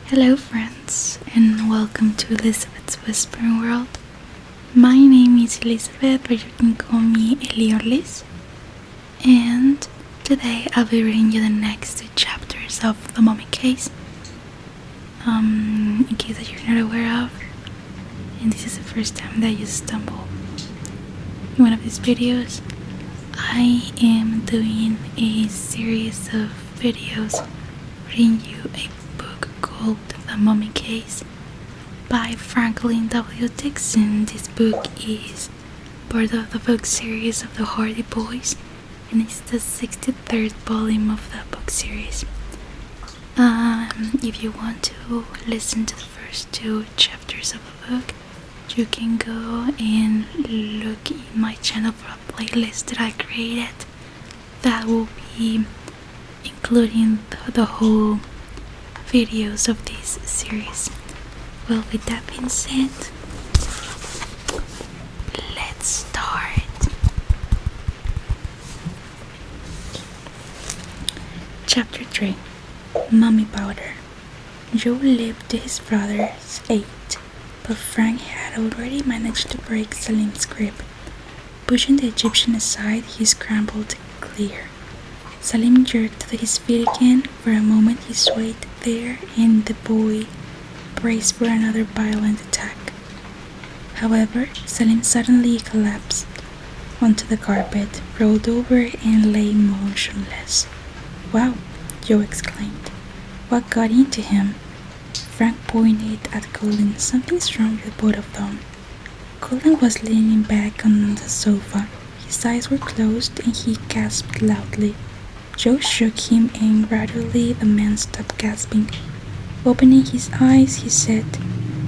Hello friends, and welcome to Elizabeth's Whispering World. My name is Elizabeth, but you can call me Eliorlis. And today I'll be reading you the next two chapters of The Mummy Case. In case that you're not aware of, and this is the first time that you stumble in one of these videos, I am doing a series of videos reading you a book called The Mummy Case by Franklin W. Dixon. This book is part of the book series of the Hardy Boys, and it's the 63rd volume of the book series. If you want to listen to the first two chapters of the book, you can go and look in my channel for a playlist that I created that will be including the whole videos of this series. Well, with that being said, let's start. Chapter 3. Mummy Powder. Joe lived to his brother's 8, but Frank had already managed to break Salim's grip. Pushing the Egyptian aside, he scrambled clear. Salim jerked to his feet again. For a moment he swayed there, and the boy braced for another violent attack. However, Salim suddenly collapsed onto the carpet, rolled over, and lay motionless. "Wow!" Joe exclaimed. "What got into him?" Frank pointed at Colin. "Something's wrong with both of them." Colin was leaning back on the sofa. His eyes were closed, and he gasped loudly. Joe shook him, and gradually the man stopped gasping. Opening his eyes, he said,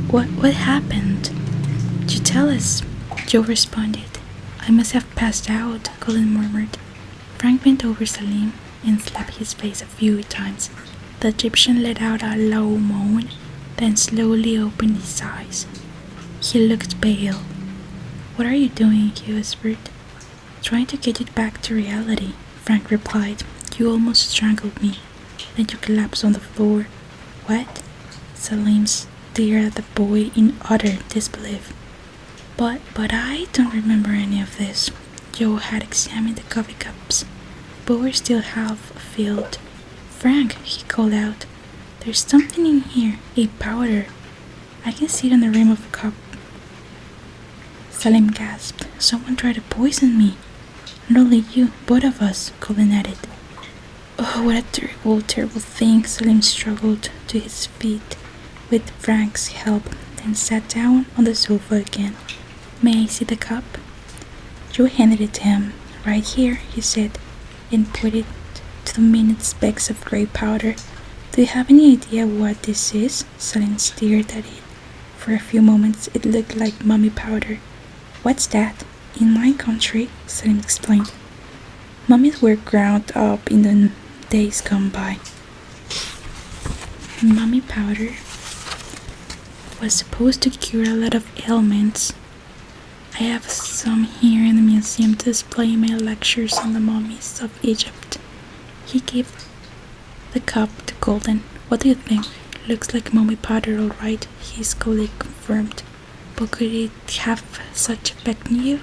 What happened? You tell us," Joe responded. "I must have passed out," Colin murmured. Frank bent over Salim and slapped his face a few times. The Egyptian let out a low moan, then slowly opened his eyes. He looked pale. "What are you doing?" he whispered. "Trying to get you back to reality," Frank replied. "You almost strangled me. Then you collapsed on the floor." "What?" Salim stared at the boy in utter disbelief. But I don't remember any of this." Joe had examined the coffee cups, but were still half filled. "Frank," he called out, "there's something in here, a powder. I can see it on the rim of a cup." Salim gasped. "Someone tried to poison me." "Not only you, both of us," Colin added. "Oh, what a terrible, terrible thing." Salim struggled to his feet with Frank's help, then sat down on the sofa again. "May I see the cup?" Joe handed it to him. "Right here," he said, and pointed to the minute specks of grey powder. "Do you have any idea what this is?" Salim stared at it. For a few moments it looked like mummy powder. "What's that?" "In my country," Salim explained, "mummies were ground up in the days gone by. Mummy powder was supposed to cure a lot of ailments. I have some here in the museum to display in my lectures on the mummies of Egypt." He gave the cup to Golden. "What do you think?" "Looks like mummy powder, all right," his colleague confirmed. "But could it have such effect on you?"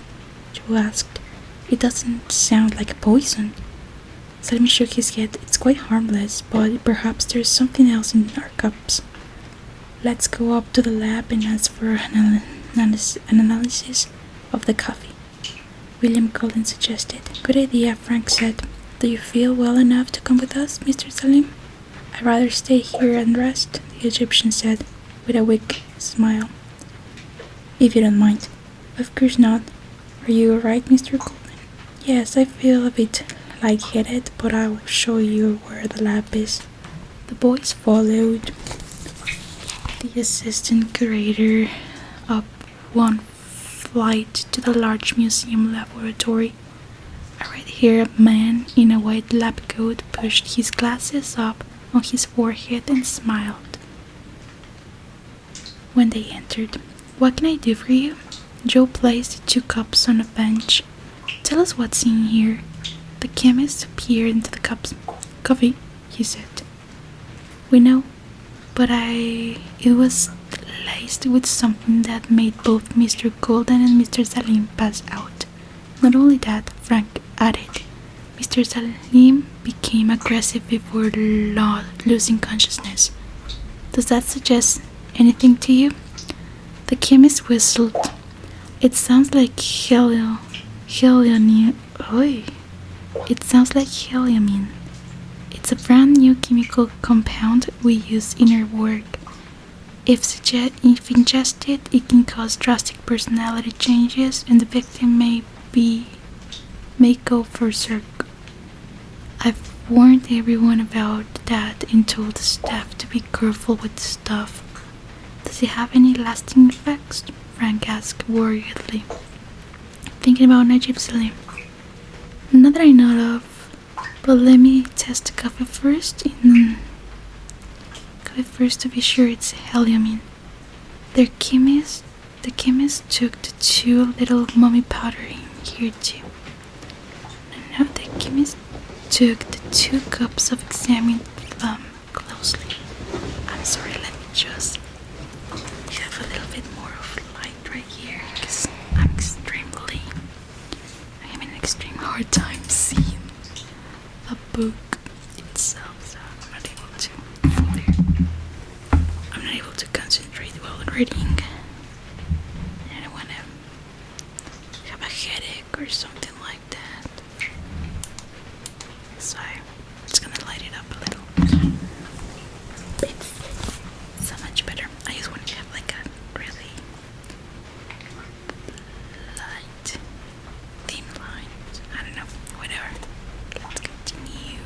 Joe asked. "It doesn't sound like a poison." Salim shook his head. "It's quite harmless, but perhaps there's something else in our cups. Let's go up to the lab and ask for an analysis of the coffee," William Cullen suggested. "Good idea," Frank said. "Do you feel well enough to come with us, Mr. Salim?" "I'd rather stay here and rest," the Egyptian said, with a weak smile. "If you don't mind." "Of course not. Are you alright, Mr. Cullen?" "Yes, I feel a bit lightheaded, but I'll show you where the lab is." The boys followed the assistant curator up one flight to the large museum laboratory. A red-haired man in a white lab coat pushed his glasses up on his forehead and smiled when they entered. "What can I do for you?" Joe placed the two cups on a bench. "Tell us what's in here." The chemist peered into the cups. "Coffee," he said. "We know but it was laced with something that made both Mr. Golden and Mr. Salim pass out. Not only that, Frank added, Mr. Salim became aggressive before losing consciousness. Does that suggest anything to you? The chemist whistled. It sounds like helium. It sounds like heliamine. It's a brand new chemical compound we use in our work. If ingested, it can cause drastic personality changes, and the victim may go berserk. I've warned everyone about that and told the staff to be careful with the stuff. Does it have any lasting effects? Frank asked worriedly. Thinking about Najib Salim. Not that I know of, but let me test the coffee first to be sure it's heliamine. The chemist took the 2 little mummy powder in here too. No, the chemist took the 2 cups of examined them closely. I'm sorry, let me just have a little bit more of light right here because I'm having an extreme hard time seeing the book itself, so I'm not able to concentrate while reading. I don't want to have a headache or something like that. So I'm just gonna light it up a little. It's so much better. I just want to have like a really light, dim light. I don't know, whatever. Let's continue.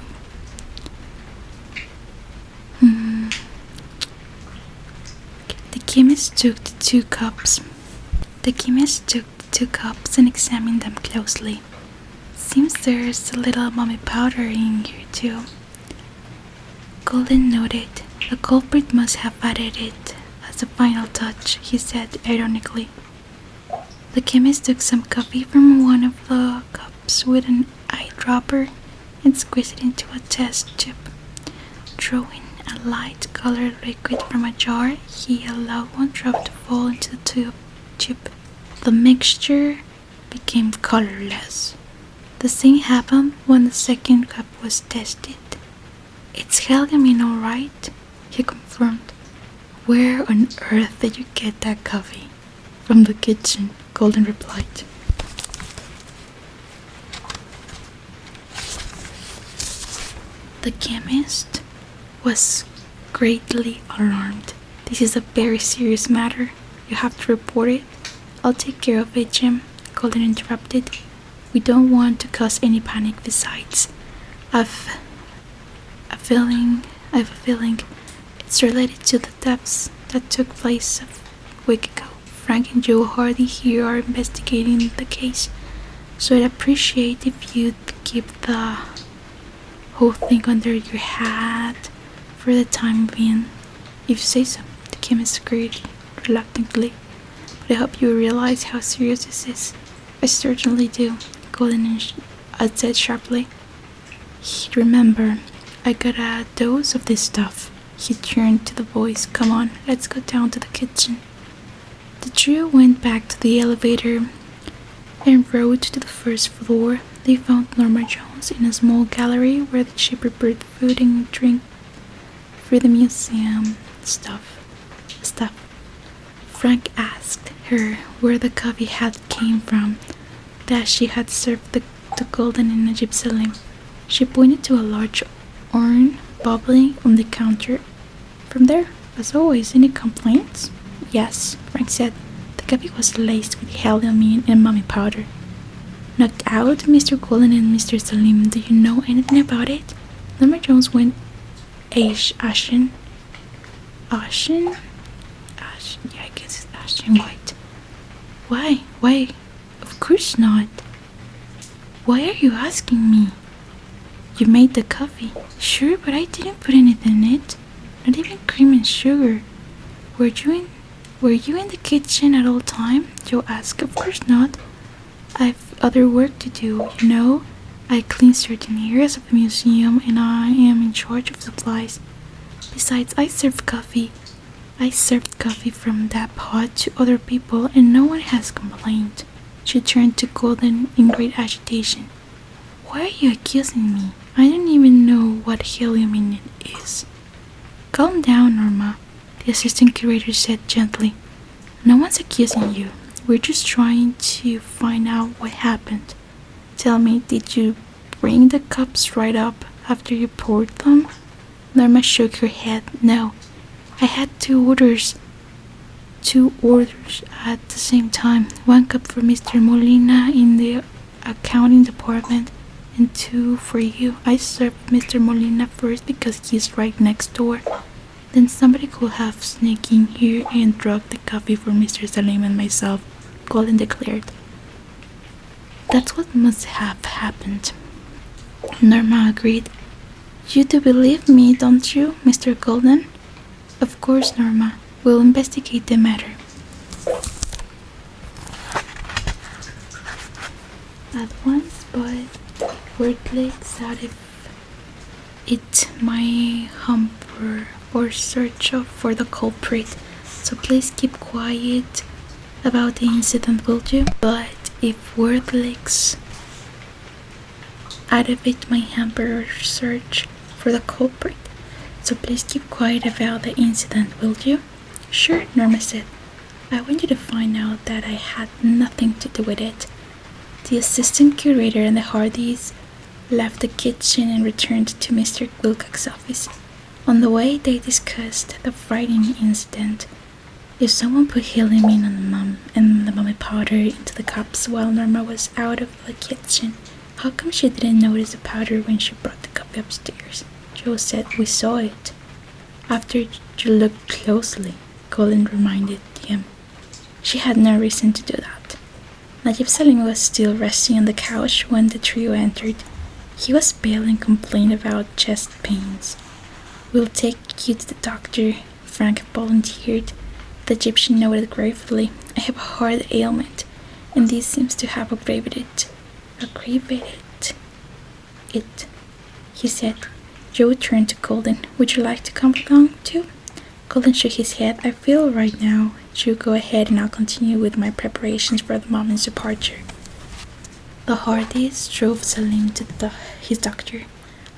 The chemist took the 2 cups. And examined them closely. Seems there's a little mummy powder in here too. Golden noted. The culprit must have added it as a final touch, he said ironically. The chemist took some coffee from one of the cups with an eyedropper and squeezed it into a test tube. Drawing a light-colored liquid from a jar, he allowed 1 drop to fall into the tube. The mixture became colorless. The same happened when the 2nd cup was tested. It's heliamine, all right, he confirmed. Where on earth did you get that coffee? From the kitchen, Golden replied. The chemist was greatly alarmed. This is a very serious matter. You have to report it. I'll take care of it, Jim, Golden interrupted. We don't want to cause any panic. Besides, I've a feeling it's related to the deaths that took place a week ago. Frank and Joe Hardy here are investigating the case, so I'd appreciate if you'd keep the whole thing under your hat for the time being. If you say so, the chemist agreed reluctantly. But I hope you realize how serious this is. I certainly do, Golden said sharply. Remember, I got a dose of this stuff. He turned to the boys. Come on, let's go down to the kitchen. The trio went back to the elevator and rode to the first floor. They found Norma Jones in a small gallery where she prepared food and drink for the museum stuff. Frank asked her where the coffee had came from that she had served the Golden and Najib Salim. She pointed to a large urn bubbling on the counter. From there, as always. Any complaints? Yes, Frank said. The coffee was laced with heliamine and mummy powder. Knocked out Mr. Golden and Mr. Salim. Do you know anything about it? Norma Jones went ashen. Ashen? Yeah, I guess it's ashen white. Why? Of course not. Why are you asking me? You made the coffee. Sure, but I didn't put anything in it. Not even cream and sugar. Were you in the kitchen at all time? Joe asked. Of course not. I've other work to do, you know. I clean certain areas of the museum and I am in charge of supplies. Besides, I served coffee from that pot to other people and no one has complained. She turned to Golden in great agitation. Why are you accusing me? I don't even know what helium is. Calm down, Norma, the assistant curator said gently. No one's accusing you. We're just trying to find out what happened. Tell me, did you bring the cups right up after you poured them? Norma shook her head. No, I had two orders at the same time. One cup for Mr. Molina in the accounting department and two for you. I served Mr. Molina first because he's right next door. Then somebody could have sneaked in here and drugged the coffee for Mr. Salim and myself, Golden declared. That's what must have happened. Norma agreed. You do believe me, don't you, Mr. Golden? Of course, Norma. We'll investigate the matter. At once, but worthless out of it my hamper or search for the culprit. So please keep quiet about the incident, will you? But if worthless out of it my hamper or search for the culprit. So please keep quiet about the incident, will you? Sure, Norma said. I want you to find out that I had nothing to do with it. The assistant curator and the Hardys left the kitchen and returned to Mr. Wilcox's office. On the way, they discussed the frightening incident. If someone put helium on the mummy powder into the cups while Norma was out of the kitchen, how come she didn't notice the powder when she brought the coffee upstairs? Joe said, we saw it. After you looked closely, Colin reminded him. She had no reason to do that. Najib Salim was still resting on the couch when the trio entered. He was pale and complained about chest pains. We'll take you to the doctor, Frank volunteered. The Egyptian nodded gratefully. I have a heart ailment, and this seems to have aggravated it, he said. Joe turned to Golden. Would you like to come along too? Golden shook his head. I feel right now. You go ahead and I'll continue with my preparations for the moment's departure. The Hardys drove Salim to his doctor.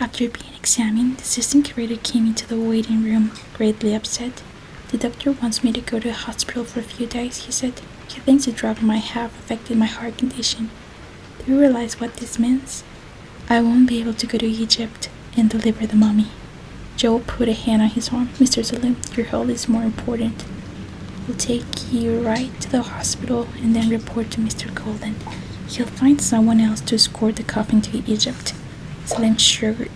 After being examined, the assistant curator came into the waiting room, greatly upset. The doctor wants me to go to the hospital for a few days, he said. He thinks the drug might have affected my heart condition. Do you realize what this means? I won't be able to go to Egypt and deliver the mummy. Joe put a hand on his arm. Mr. Salim, your health is more important. We'll take you right to the hospital and then report to Mr. Golden. He'll find someone else to escort the coffin to Egypt. Salim shrugged.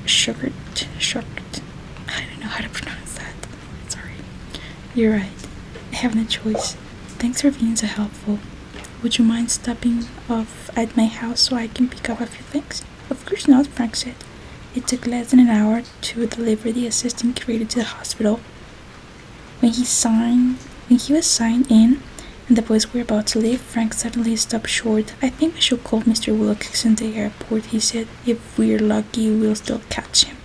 I don't know how to pronounce that. Sorry. You're right. I have no choice. Thanks for being so helpful. Would you mind stopping off at my house so I can pick up a few things? Of course not, Frank said. It took less than an hour to deliver the assistant curator to the hospital. When he was signed in and the boys were about to leave, Frank suddenly stopped short. I think we should call Mr. Wilcox in the airport, he said. If we're lucky, we'll still catch him.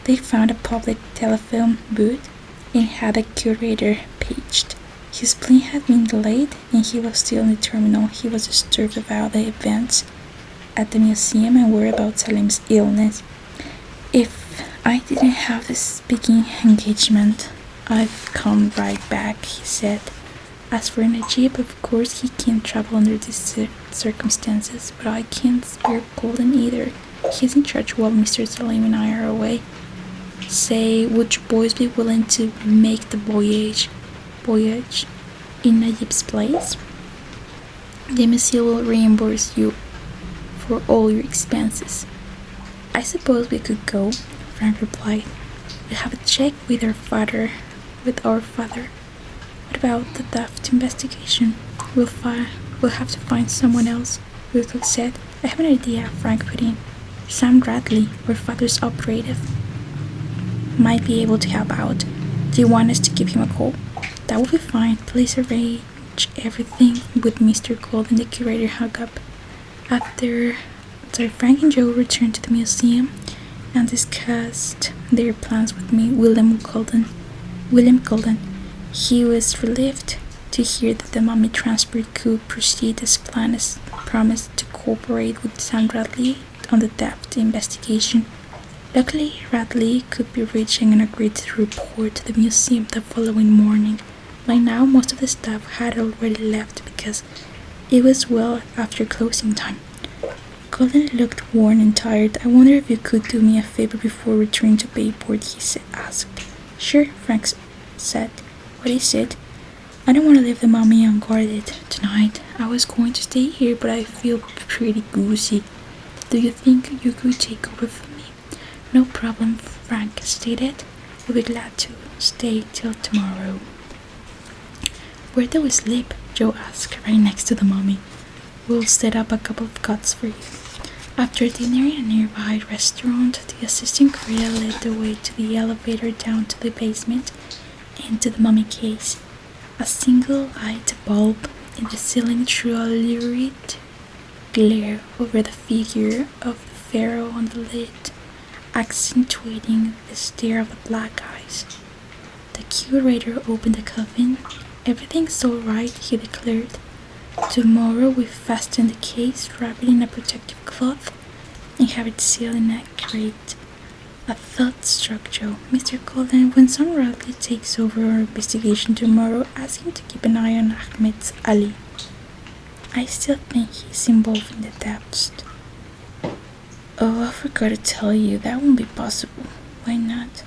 They found a public telephone booth and had a curator paged. His plane had been delayed and he was still in the terminal. He was disturbed about the events at the museum and worried about Salim's illness. If I didn't have the speaking engagement, I'd come right back, he said. As for Najib, of course he can't travel under these circumstances, but I can't spare Golden either. He's in charge while Mr. Salim and I are away. Say, would you boys be willing to make the voyage in Najib's place? The museum will reimburse you for all your expenses. I suppose we could go, Frank replied. We have a check with our father. What about the theft investigation? We'll have to find someone else, Wilcox said. I have an idea, Frank put in. Sam Bradley, our father's operative, might be able to help out. Do you want us to give him a call? That will be fine. Please arrange everything with Mr. Golden. The curator hung up. Frank and Joe returned to the museum and discussed their plans with me, William Golden. He was relieved to hear that the mummy transport could proceed as planned, as promised to cooperate with Sam Radley on the theft investigation. Luckily, Radley could be reached and agreed to report to the museum the following morning. By now, most of the staff had already left because it was well after closing time. Golden looked worn and tired. "I wonder if you could do me a favor before returning to Bayport," he asked. "Sure," Frank said. "What is it?" "I don't want to leave the mummy unguarded tonight. I was going to stay here, but I feel pretty woozy. Do you think you could take over for me?" "No problem," Frank stated. "We'll be glad to stay till tomorrow." "Where do we sleep?" Joe asked. "Right next to the mummy. We'll set up a couple of cots for you." After dinner in a nearby restaurant, the assistant curator led the way to the elevator down to the basement and to the mummy case. A single light bulb in the ceiling threw a lurid glare over the figure of the pharaoh on the lid, accentuating the stare of the black eyes. The curator opened the coffin. "Everything's all right," he declared. "Tomorrow we fasten the case, wrap it in a protective cloth, and have it sealed in a crate." A thought struck Joe. "Mr. Golden, when Sam Radley takes over our investigation tomorrow, ask him to keep an eye on Ahmed Ali. I still think he's involved in the theft." "Oh, I forgot to tell you, that won't be possible." "Why not?"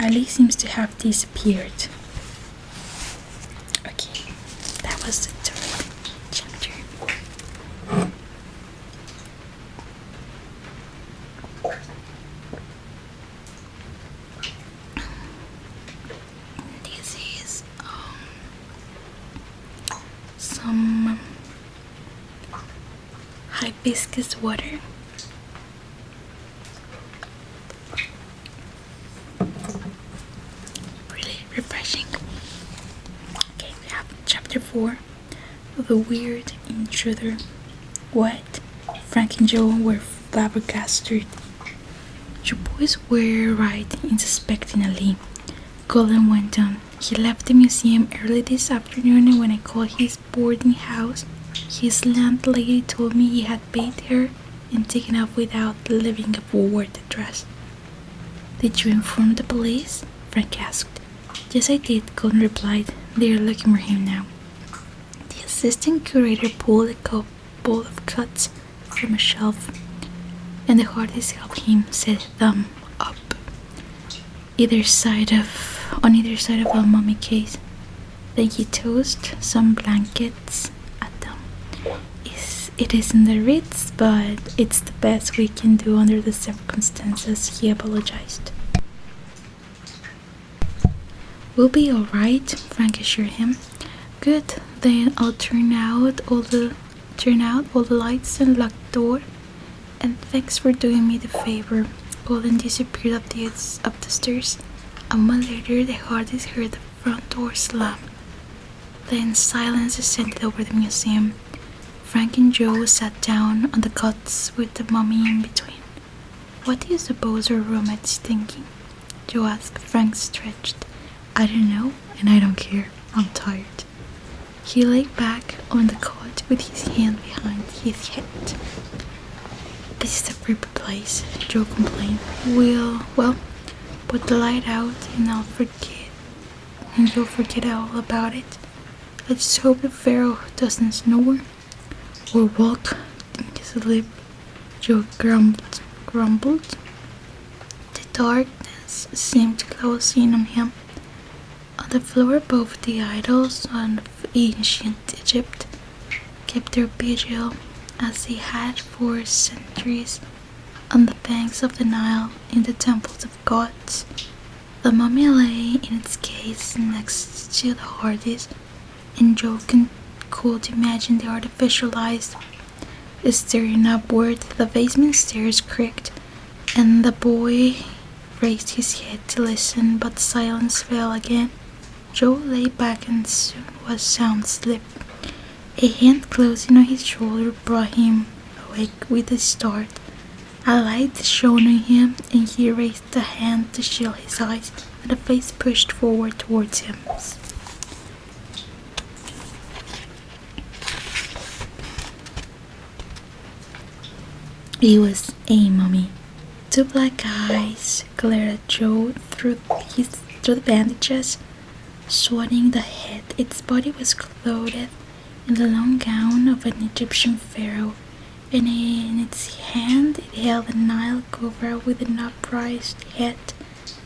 "Ali seems to have disappeared." Okay, that was the third chapter. This is some hibiscus water. Really refreshing. Okay, we have chapter 4, The Weird Intruder. What? Frank and Joe were flabbergasted. "You boys were right in suspecting Ali," Golden went on. "He left the museum early this afternoon, and when I called his boarding house, his landlady told me he had paid her and taken off without leaving a forward address." "Did you inform the police?" Frank asked. "Yes, I did," Golden replied. "They are looking for him now." The assistant curator pulled a couple of cuts from a shelf, and the artist helped him set them up on either side of a mummy case. Then he tossed some blankets at them. It isn't the Ritz, but it's the best we can do under the circumstances," he apologized. "We'll be all right," Frank assured him. "Good, then I'll turn out all the lights and lock the door. And thanks for doing me the favor." Golden disappeared up the stairs. A moment later, the artist heard the front door slam. Then silence descended over the museum. Frank and Joe sat down on the cots with the mummy in between. "What do you suppose our roommate's thinking?" Joe asked. Frank stretched. "I don't know, and I don't care. I'm tired." He lay back on the cot with his hand behind his head. "This is a creepy place," Joe complained. Well, put the light out and you'll forget all about it. Let's hope the pharaoh doesn't snore or walk in his lip," Joe grumbled. The darkness seemed to close in on him. On the floor above, the idols of ancient Egypt kept their vigil as they had for centuries on the banks of the Nile in the temples of gods. The mummy lay in its case next to the artist, and Joe could imagine the artificial eyes staring upward. The basement stairs creaked, and the boy raised his head to listen, but silence fell again. Joe lay back and soon was sound asleep. A hand closing on his shoulder brought him awake with a start. A light shone on him, and he raised a hand to shield his eyes, and a face pushed forward towards him. It was a mummy. Two black eyes glared at Joe through the bandages, swatting the head. Its body was clothed in the long gown of an Egyptian pharaoh, and in its hand it held a Nile cobra with an upraised head,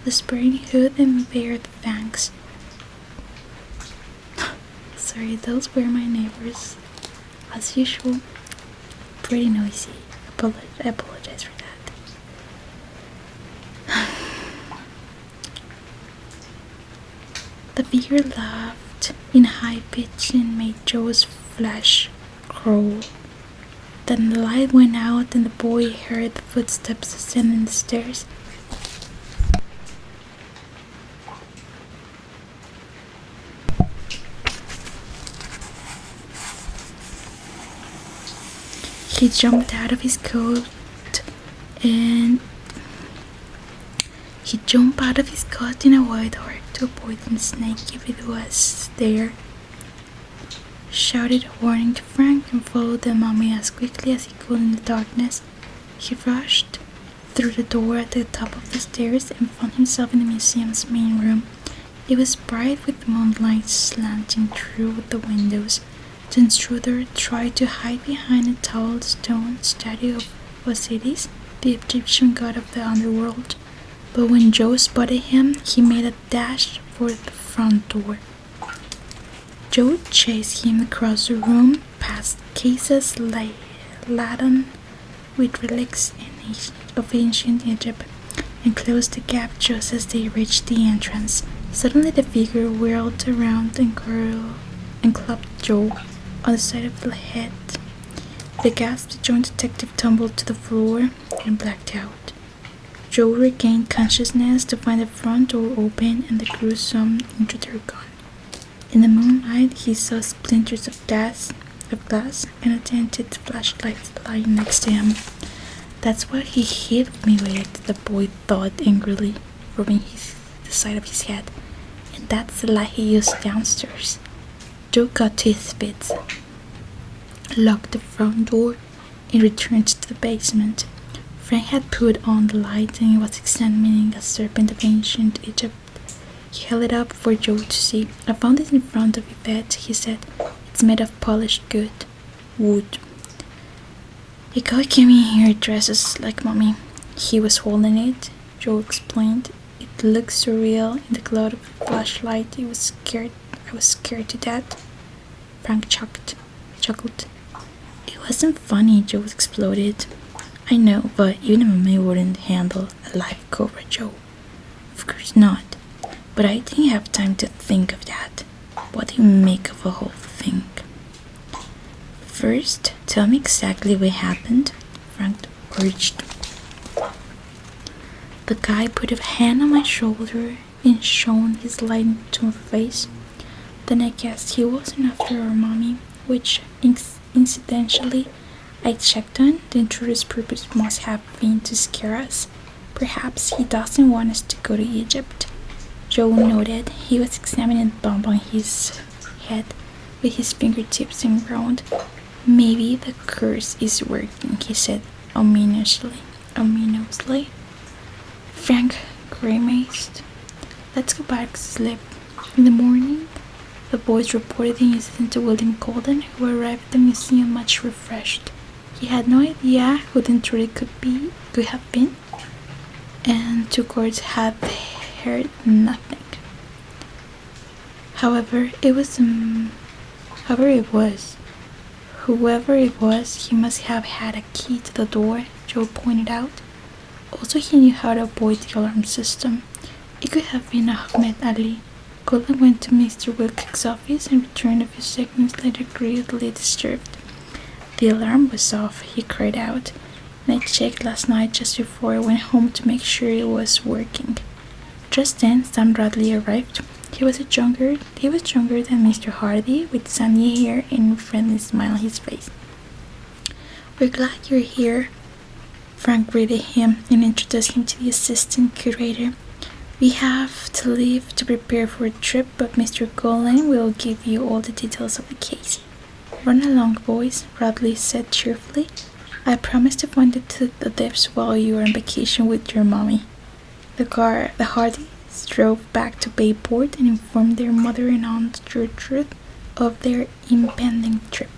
a spreading hood, and bared fangs. Sorry, those were my neighbors. As usual, pretty noisy. I apologize for that. The figure laughed in high pitch and made Joe's flesh crawl. Then the light went out and the boy heard the footsteps ascending the stairs. He jumped out of his coat in a wide arc to avoid the snake if it was there. Shouted a warning to Frank and followed the mummy as quickly as he could in the darkness. He rushed through the door at the top of the stairs and found himself in the museum's main room. It was bright with moonlight slanting through the windows. The intruder tried to hide behind a tall stone statue of Osiris, the Egyptian god of the underworld, but when Joe spotted him, he made a dash for the front door. Joe chased him across the room, past cases laden with relics of ancient Egypt, and closed the gap just as they reached the entrance. Suddenly the figure whirled around and clubbed Joe on the side of the head. The gasped joint detective tumbled to the floor and blacked out. Joe regained consciousness to find the front door open and the gruesome intruder gone. In the moonlight, he saw splinters of glass and a dented flashlight lying next to him. That's what he hit me with, the boy thought angrily, rubbing the side of his head. And that's the light he used downstairs. Joe got to his feet, locked the front door, and returned to the basement. Frank had put on the light and was examining a serpent of ancient Egypt. He held it up for Joe to see. I found it in front of your bed, he said. It's made of polished wood. A guy came in here dressed like Mommy. He was holding it, Joe explained. It looked surreal in the glow of the flashlight. I was scared to death. Frank chuckled. It wasn't funny, Joe exploded. I know, but even a mummy wouldn't handle a live cobra, Joe. Of course not. But I didn't have time to think of that. What do you make of the whole thing? First, tell me exactly what happened, Frank urged. The guy put a hand on my shoulder and shone his light into my face. Then I guessed he wasn't after our mommy, which, incidentally, I checked on. The intruder's purpose must have been to scare us. Perhaps he doesn't want us to go to Egypt. Joe noted. He was examining the bump on his head with his fingertips and groaned. Maybe the curse is working, he said ominously. Frank grimaced. Let's go back to sleep. In the morning, the boys reported the incident to William Golden, who arrived at the museum much refreshed. He had no idea who the intruder could have been, and two guards had heard nothing. Whoever it was, he must have had a key to the door, Joe pointed out. Also, he knew how to avoid the alarm system. It could have been Ahmed Ali. Golden went to Mr. Wilcox's office and returned a few seconds later greatly disturbed. The alarm was off, he cried out, and I checked last night just before I went home to make sure it was working. Just then, Sam Bradley arrived. He was younger than Mr. Hardy, with sandy hair and a friendly smile on his face. We're glad you're here. Frank greeted him and introduced him to the assistant curator. We have to leave to prepare for a trip, but Mr. Golan will give you all the details of the case. Run along, boys, Bradley said cheerfully. I promise to find the depths while you are on vacation with your mommy. The Hardys drove back to Bayport and informed their mother and Aunt Gertrude of their impending trip.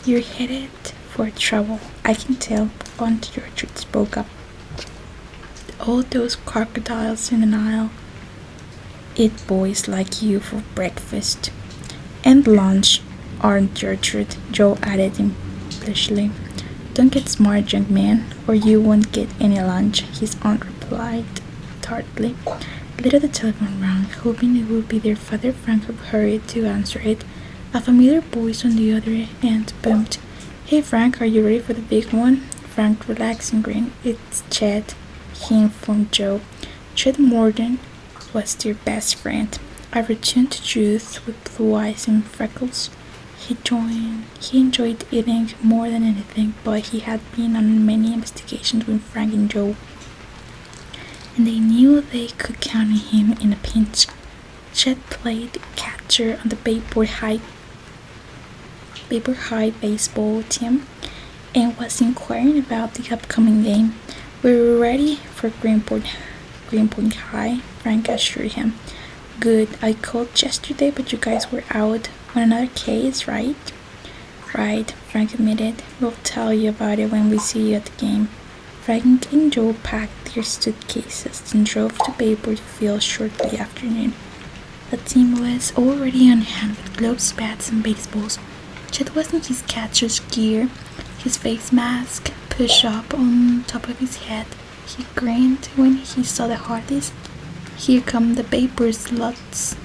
You're headed for trouble, I can tell, Aunt Gertrude spoke up. All those crocodiles in the Nile eat boys like you for breakfast. And lunch, Aunt Gertrude, Joe added impishly. Don't get smart, young man, or you won't get any lunch, his aunt replied tartly. Later the telephone rang. Hoping it would be their father, Frank hurried to answer it. A familiar voice on the other end boomed. Hey Frank, are you ready for the big one? Frank relaxed and grinned. It's Chet, he informed Joe. Chet Morgan was their best friend. A returned to youth with blue eyes and freckles. He enjoyed eating more than anything, but he had been on many investigations with Frank and Joe, and they knew they could count on him in a pinch. Chet played catcher on the Bayport High baseball team and was inquiring about the upcoming game. We were ready for Greenpoint High, Frank assured him. Good, I called yesterday, but you guys were out on another case, right? Right, Frank admitted. We'll tell you about it when we see you at the game. Frank and Joe packed their suitcases and drove to Bayport Field shortly after noon. The team was already on hand with gloves, bats, and baseballs. Chet was in his catcher's gear, his face mask pushed up on top of his head. He grinned when he saw the Hardys. Here come the Bayport Sluts.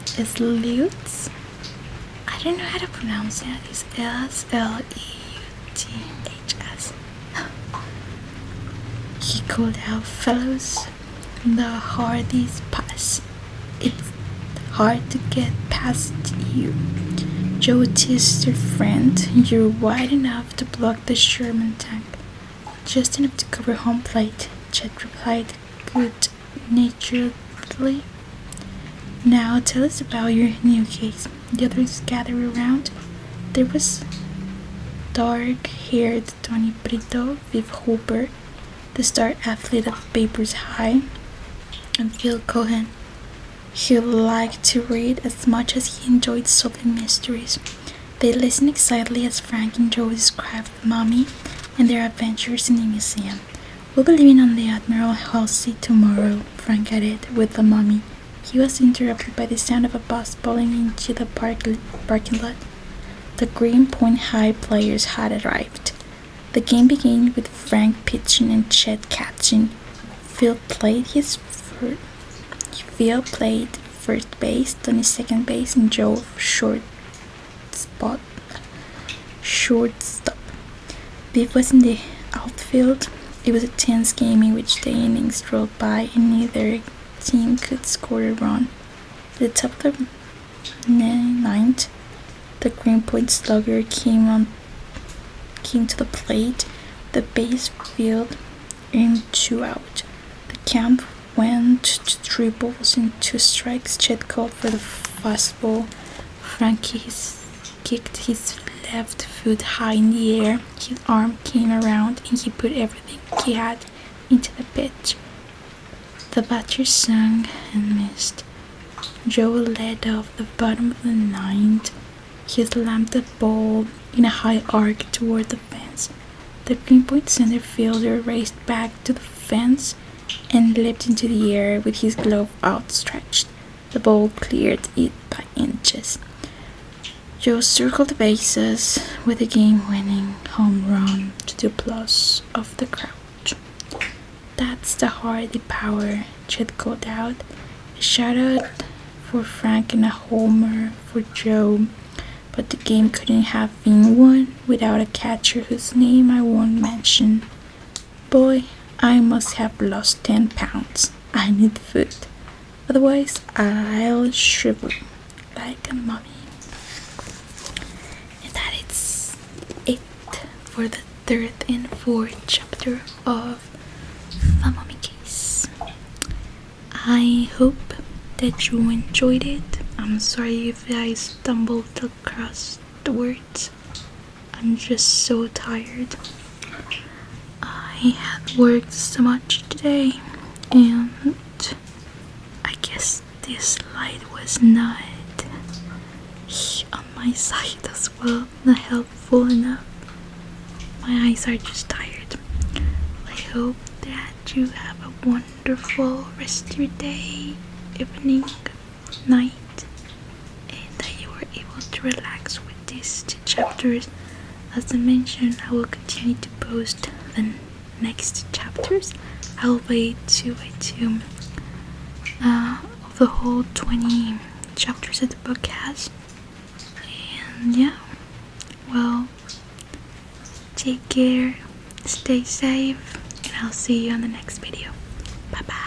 Sleuths? I don't know how to pronounce it. It's Sleuths. He called out, fellows, the Hardys pass. It's hard to get past you. Joe teased her friend. You're wide enough to block the Sherman tank. Just enough to cover home plate, Chet replied good-naturedly. Now tell us about your new case. The others gathered around. There was dark-haired Tony Brito, Viv Hooper, the star athlete of Bayport High, and Phil Cohen. He liked to read as much as he enjoyed solving mysteries. They listened excitedly as Frank and Joe described Mommy and their adventures in the museum. We'll be leaving on the Admiral Halsey tomorrow, Frank added, with the Mommy. He was interrupted by the sound of a bus pulling into the parking lot. The Greenpoint High players had arrived. The game began with Frank pitching and Chet catching. Phil played first base, Tony second base, and Joe shortstop. Viv was in the outfield. It was a tense game in which the innings rolled by and neither team could score a run. At the top of the ninth, the Greenpoint slugger came to the plate. The base filled in 2 out. The count went to 3 balls and 2 strikes. Chet called for the fastball. Frankie kicked his left foot high in the air. His arm came around and he put everything he had into the pitch. The batter swung and missed. Joe led off the bottom of the 9th. He slammed the ball in a high arc toward the fence. The Greenpoint center fielder raced back to the fence and leapt into the air with his glove outstretched. The ball cleared it by inches. Joe circled the bases with a game-winning home run to the applause of the crowd. That's the Hardy power, Chet called out. A shout-out for Frank and a homer for Joe. But the game couldn't have been won without a catcher whose name I won't mention. Boy, I must have lost 10 pounds. I need food. Otherwise, I'll shrivel. like a mummy. And that is it for the third and fourth chapter of The Mummy Case. I hope that you enjoyed it. I'm sorry if I stumbled across the words. I'm just so tired. I had worked so much today, and I guess this light was not on my side as well, not helpful enough. My eyes are just tired. I hope that you have a wonderful rest of your day, evening, night, and that you are able to relax with these 2 chapters. As I mentioned, I will continue to post the next chapters. I'll wait to the whole 20 chapters that the book has. And yeah, well, take care, stay safe, and I'll see you on the next video. Bye bye.